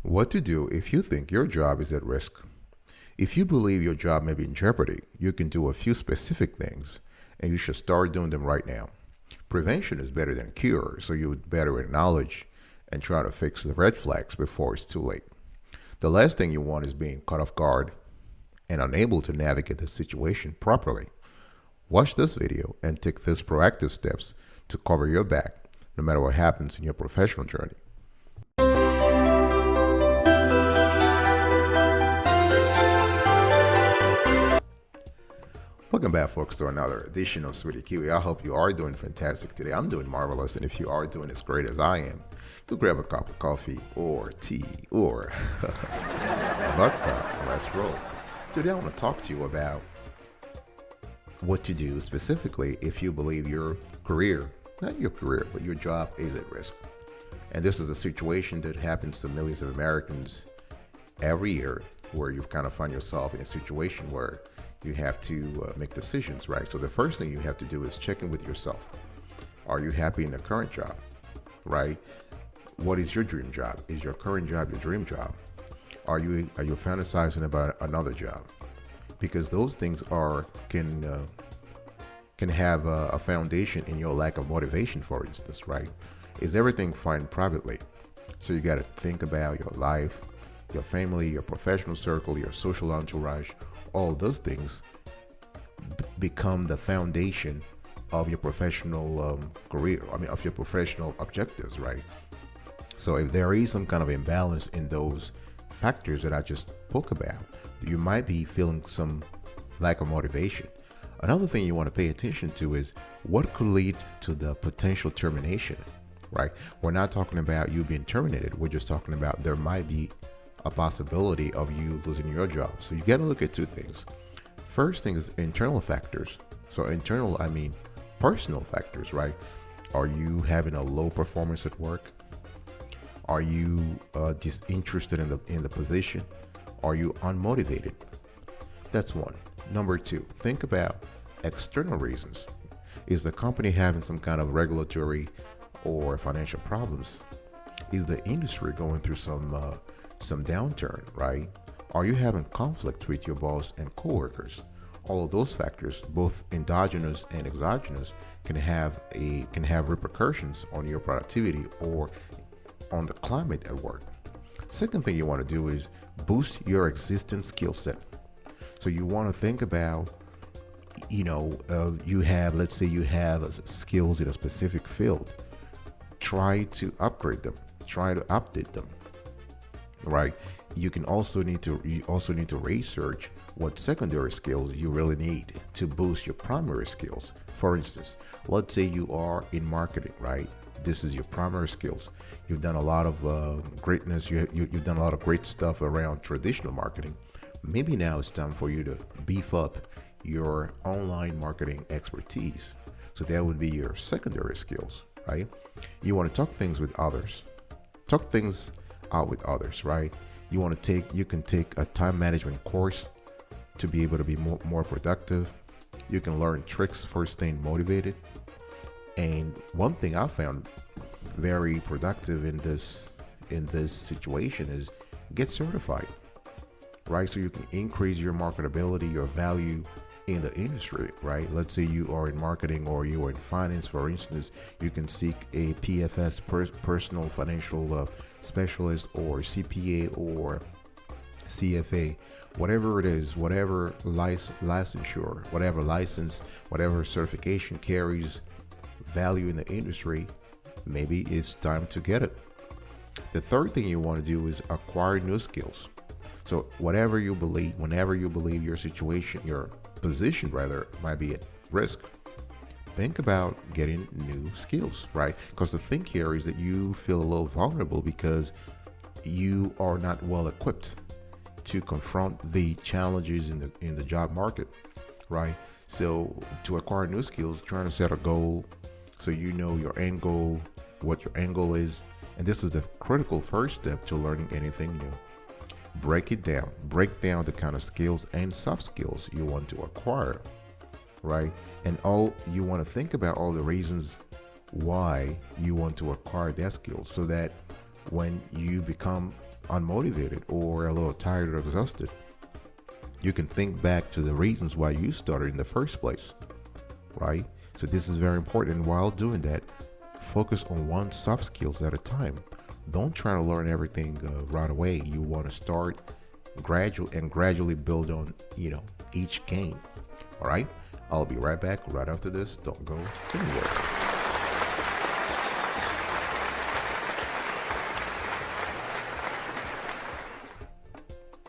What to do if you think your job is at risk. If you believe your job may be in jeopardy, you can do a few specific things, and you should start doing them right now. Prevention is better than cure, so you would better acknowledge and try to fix the red flags before it's too late. The last thing you want is being caught off guard and unable to navigate the situation properly. Watch this video and take these proactive steps to cover your back, no matter what happens in your professional journey. Welcome back, folks, to another edition of Sweetie Kiwi. I hope you are doing fantastic today. I'm doing marvelous, and if you are doing as great as I am, go grab a cup of coffee or tea or vodka and let's roll. Today I want to talk to you about what to do specifically if you believe your career, not your career, but your job is at risk. And this is a situation that happens to millions of Americans every year, where you kind of find yourself in a situation where you have to make decisions, right? So the first thing you have to do is check in with yourself. Are you happy in the current job, right? What is your dream job? Is your current job your dream job? Are you fantasizing about another job? Because those things can have a foundation in your lack of motivation, for instance, right? Is everything fine privately? So you got to think about your life, your family, your professional circle, your social entourage. All those things become the foundation of your professional career. Of your professional objectives, right? So if there is some kind of imbalance in those factors that I just spoke about, you might be feeling some lack of motivation. Another thing you want to pay attention to is what could lead to the potential termination, right? We're not talking about you being terminated. We're just talking about there might be a possibility of you losing your job. So you got to look at two things. First thing is internal factors. So internal, I mean personal factors, right? Are you having a low performance at work? Are you disinterested in the position? Are you unmotivated? That's one. Number two, think about external reasons. Is the company having some kind of regulatory or financial problems? Is the industry going through some downturn, right? Are you having conflict with your boss and coworkers? All of those factors, both endogenous and exogenous, can have repercussions on your productivity or on the climate at work. Second thing you want to do is boost your existing skill set. So you want to think about, let's say you have skills in a specific field. Try to upgrade them. Try to update them. Right? You also need to research what secondary skills you really need to boost your primary skills. For instance, let's say you are in marketing, right? This is your primary skills. You've done a lot of greatness. You've done a lot of great stuff around traditional marketing. Maybe now it's time for you to beef up your online marketing expertise. So that would be your secondary skills, right? You want to talk things with others. Talk things out with others, right? You can take a time management course to be able to be more productive. You can learn tricks for staying motivated. And one thing I found very productive in this situation is get certified, right? So you can increase your marketability, your value in the industry, right? Let's say you are in marketing or you are in finance, for instance. You can seek a PFS, personal financial specialist, or CPA or CFA, whatever it is, whatever licensure, whatever license, whatever certification carries value in the industry, maybe it's time to get it. The third thing you want to do is acquire new skills. So whenever you believe your position might be at risk, think about getting new skills, right? Because the thing here is that you feel a little vulnerable because you are not well equipped to confront the challenges in the job market, right? So to acquire new skills, trying to set a goal so you know your end goal, what your end goal is, and this is the critical first step to learning anything new. Break it down. Break down the kind of skills and soft skills you want to acquire, right? And you want to think about all the reasons why you want to acquire that skill, so that when you become unmotivated or a little tired or exhausted, you can think back to the reasons why you started in the first place, right? So this is very important. And while doing that, focus on one soft skills at a time. Don't try to learn everything right away. You want to start gradually build on, each game. All right. I'll be right back right after this. Don't go anywhere.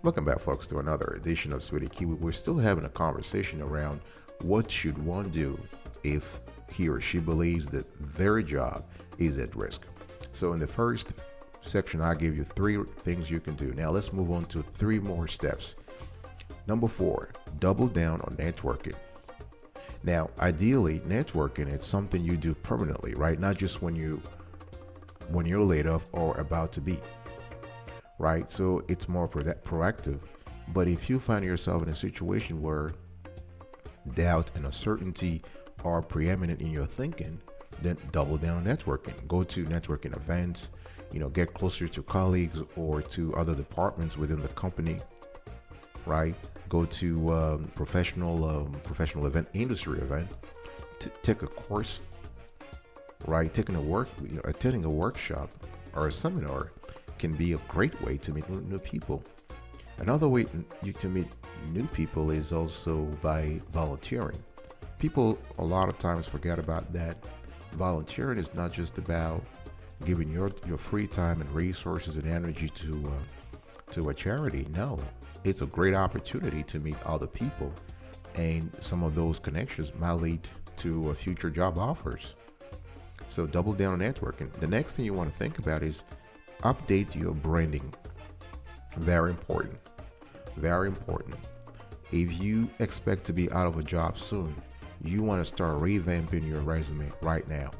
Welcome back, folks, to another edition of Sweetie Kiwi. We're still having a conversation around what should one do if he or she believes that their job is at risk. So in the first section, I give you 3 things you can do. Now let's move on to 3 more steps. Number 4, double down on networking. Now, ideally, networking is something you do permanently, right? Not just when you're laid off or about to be, right? So it's more proactive. But if you find yourself in a situation where doubt and uncertainty are preeminent in your thinking, then double down on networking. Go to networking events, get closer to colleagues or to other departments within the company, right? Go to professional industry event, take a course, right? Attending a workshop or a seminar can be a great way to meet new people. Another way to meet new people is also by volunteering. People a lot of times forget about that. Volunteering is not just about giving your free time and resources and energy to a charity. No, it's a great opportunity to meet other people, and some of those connections might lead to future job offers. So double down on networking. The next thing you want to think about is update your branding. Very important. Very important. If you expect to be out of a job soon, you want to start revamping your resume right now,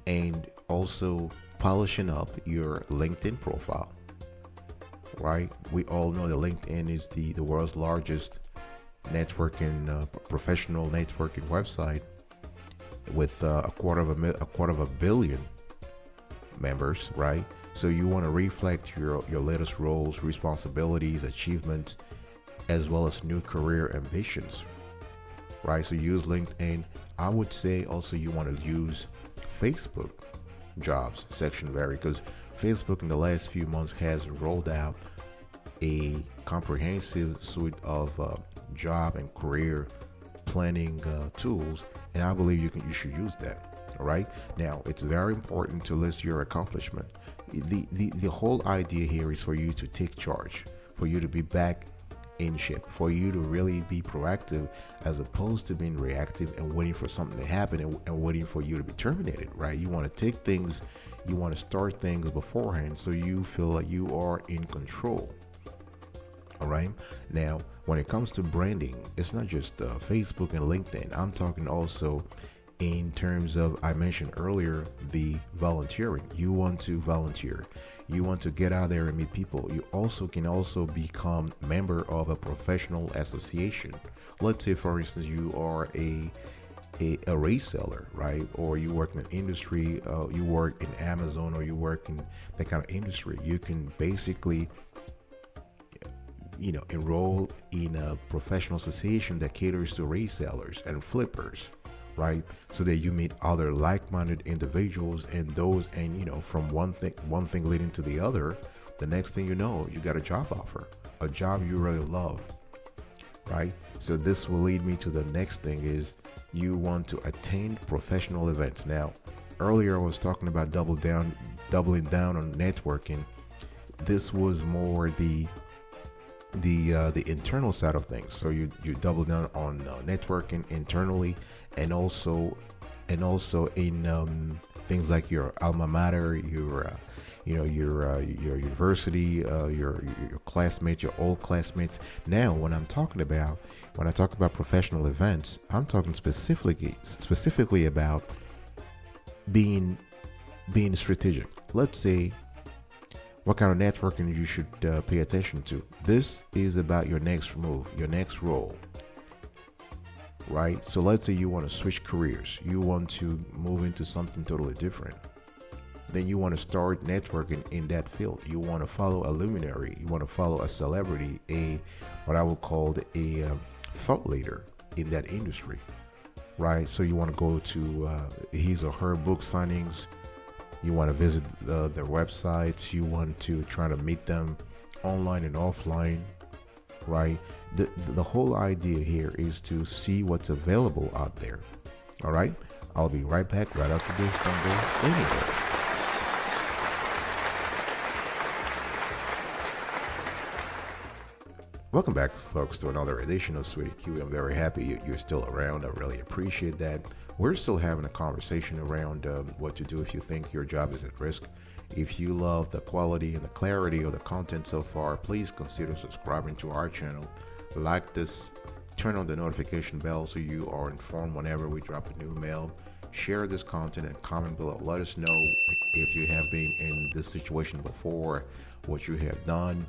and also polishing up your LinkedIn profile, right? We all know that LinkedIn is the world's largest networking, professional networking website with a quarter of a billion members, right? So you want to reflect your latest roles, responsibilities, achievements, as well as new career ambitions, right? So use LinkedIn. I would say also you want to use Facebook jobs section because Facebook in the last few months has rolled out a comprehensive suite of job and career planning tools, and I believe you should use that. All right. Now, it's very important to list your accomplishment. The whole idea here is for you to take charge, for you to be back in shape, for you to really be proactive as opposed to being reactive and waiting for something to happen and waiting for you to be terminated, right? You want to take things, you want to start things beforehand so you feel like you are in control. All right. Now, when it comes to branding, it's not just Facebook and LinkedIn. I'm talking also in terms of, I mentioned earlier, the volunteering. You want to volunteer. You want to get out there and meet people. You also can become member of a professional association. Let's say, for instance, you are a reseller, right? Or you work in an industry, you work in Amazon, or you work in that kind of industry. You can basically enroll in a professional association that caters to resellers and flippers, right? So that you meet other like-minded individuals, and from one thing leading to the other, the next thing you know, you got a job offer, a job you really love, right? So this will lead me to the next thing is you want to attend professional events. Now, earlier I was talking about doubling down on networking. This was more the internal side of things. So you double down on networking internally, and also in things like your alma mater, your university, your classmates, your old classmates. Now, when I talk about professional events, I'm talking specifically about being strategic. Let's say what kind of networking you should pay attention to. This is about your next move, your next role, right? So let's say you want to switch careers. You want to move into something totally different. then you want to start networking in that field. You want to follow a luminary, you want to follow a celebrity, a what I would call a thought leader in that industry, right? So you want to go to his or her book signings, you want to visit their websites, you want to try to meet them online and offline, right? The whole idea here is to see what's available out there. All right, I'll be right back right after this. Don't go anywhere. Welcome back, folks, to another edition of Sweetie Q. I'm very happy you're still around. I really appreciate that. We're still having a conversation around what to do if you think your job is at risk. If you love the quality and the clarity of the content so far, please consider subscribing to our channel. Like this, turn on the notification bell so you are informed whenever we drop a new mail. Share this content and comment below. Let us know if you have been in this situation before, what you have done.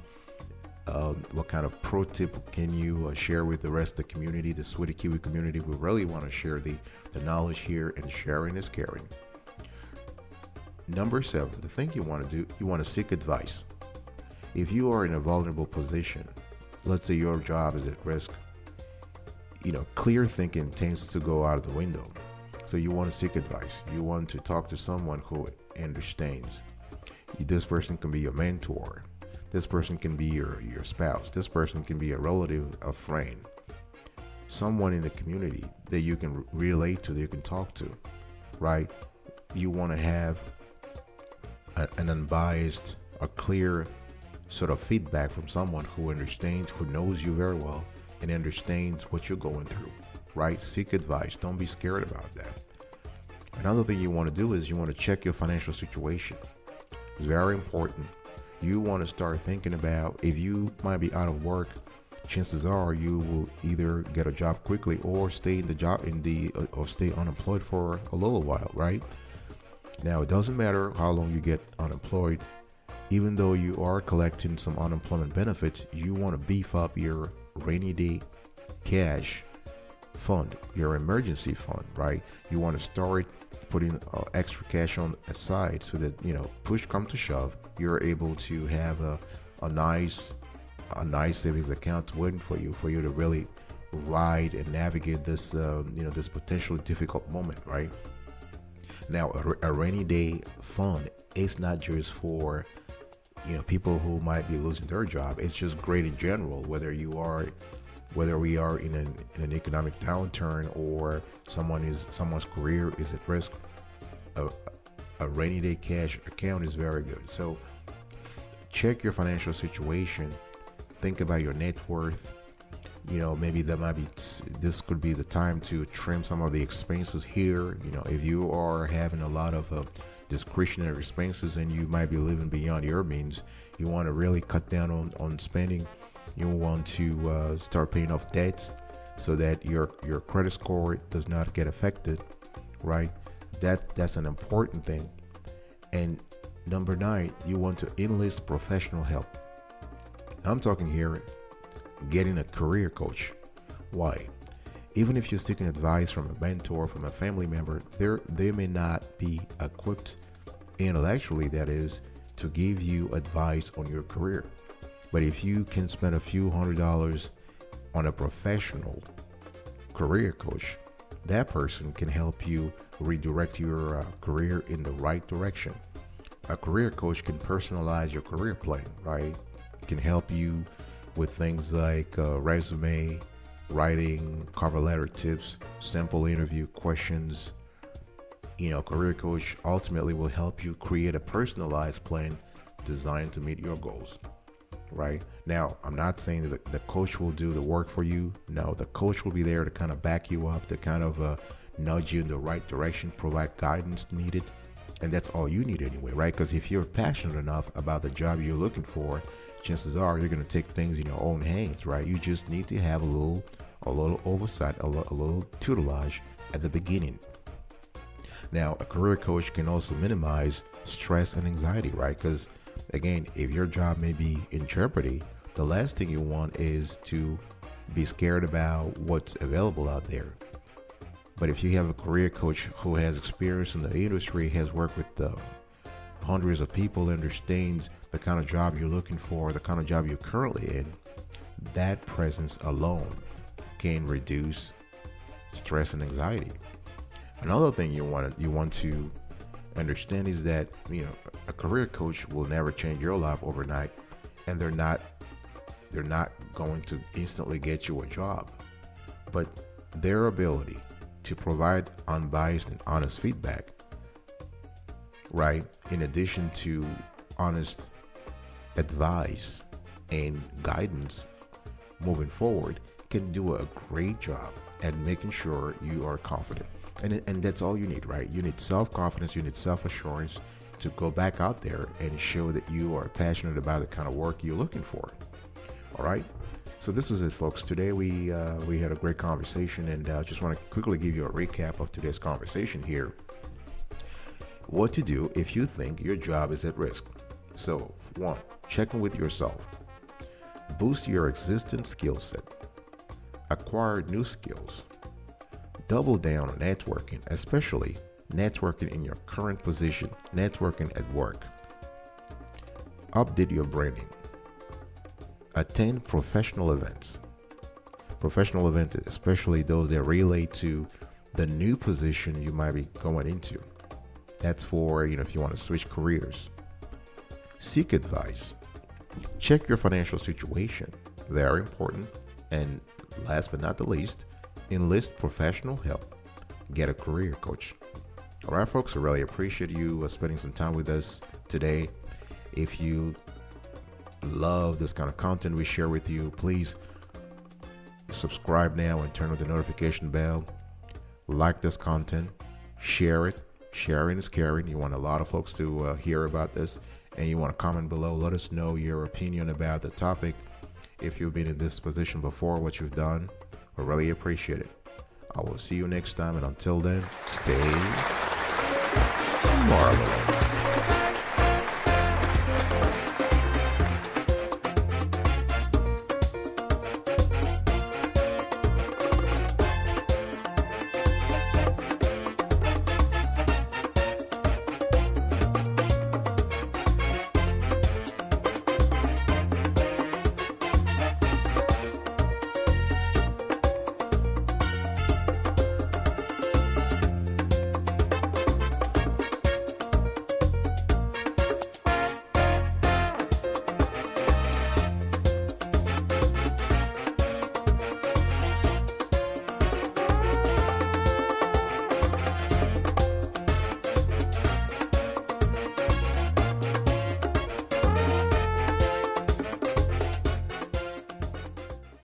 What kind of pro tip can you share with the rest of the community, the Sweetie Kiwi community? We really want to share the knowledge here, and sharing is caring. Number 7, the thing you want to do, you want to seek advice. If you are in a vulnerable position, let's say your job is at risk, clear thinking tends to go out of the window. So you want to seek advice. You want to talk to someone who understands. This person can be your mentor. This person can be your spouse. This person can be a relative, a friend, someone in the community that you can relate to, that you can talk to, right? You want to have an unbiased, a clear sort of feedback from someone who understands, who knows you very well, and understands what you're going through, right? Seek advice. Don't be scared about that. Another thing you want to do is you want to check your financial situation. It's very important. You want to start thinking about, if you might be out of work, chances are you will either get a job quickly or stay in the job or stay unemployed for a little while, right? Now, it doesn't matter how long you get unemployed. Even though you are collecting some unemployment benefits, you want to beef up your rainy day cash fund, your emergency fund, right? You want to start putting extra cash on aside so that, push come to shove, you're able to have a nice savings account waiting for you to really ride and navigate this this potentially difficult moment, right? Now, a rainy day fund is not just for people who might be losing their job. It's just great in general, whether we are in an economic downturn or someone's career is at risk. A rainy day cash account is very good. So check your financial situation. Think about your net worth. Maybe this could be the time to trim some of the expenses here. If you are having a lot of discretionary expenses and you might be living beyond your means, you want to really cut down on spending. You want to start paying off debts so that your credit score does not get affected, right? That's an important thing. And number 9, you want to enlist professional help. I'm talking here getting a career coach. Why? Even if you're seeking advice from a mentor, from a family member, they may not be equipped intellectually, that is, to give you advice on your career. But if you can spend a few $100s on a professional career coach, that person can help you redirect your career in the right direction. A career coach can personalize your career plan, right? Can help you with things like resume writing, cover letter tips, sample interview questions. Career coach ultimately will help you create a personalized plan designed to meet your goals, right? Now, I'm not saying that the coach will do the work for you. No, the coach will be there to kind of back you up, to kind of nudge you in the right direction, provide guidance needed. And that's all you need anyway, right? Because if you're passionate enough about the job you're looking for, chances are you're going to take things in your own hands, right? You just need to have a little oversight, a little tutelage at the beginning. Now, a career coach can also minimize stress and anxiety, right? Because again, if your job may be in jeopardy, the last thing you want is to be scared about what's available out there. But if you have a career coach who has experience in the industry, has worked with hundreds of people understands the kind of job you're looking for, the kind of job you're currently in, that presence alone can reduce stress and anxiety. Another thing you want to understand is that a career coach will never change your life overnight, and they're not going to instantly get you a job, but their ability to provide unbiased and honest feedback, right, in addition to honest advice and guidance moving forward, can do a great job at making sure you are confident. And that's all you need, right? You need self-confidence, you need self-assurance to go back out there and show that you are passionate about the kind of work you're looking for. All right. So this is it, folks. Today we had a great conversation, and I just want to quickly give you a recap of today's conversation here. What to do if you think your job is at risk. So 1, check in with yourself. Boost your existing skill set. Acquire new skills. Double down on networking, especially networking in your current position, networking at work. Update your branding. Attend professional events. Professional events, especially those that relate to the new position you might be going into. That's for, if you want to switch careers. Seek advice. Check your financial situation. Very important. And last but not the least, enlist professional help. Get a career coach. All right, folks, I really appreciate you spending some time with us today. If you love this kind of content we share with you, please subscribe now and turn on the notification bell. Like this content, share it. Sharing is caring. You want a lot of folks to hear about this, and you want to comment below. Let us know your opinion about the topic. If you've been in this position before, what you've done, we really appreciate it. I will see you next time, and until then, stay marvelous.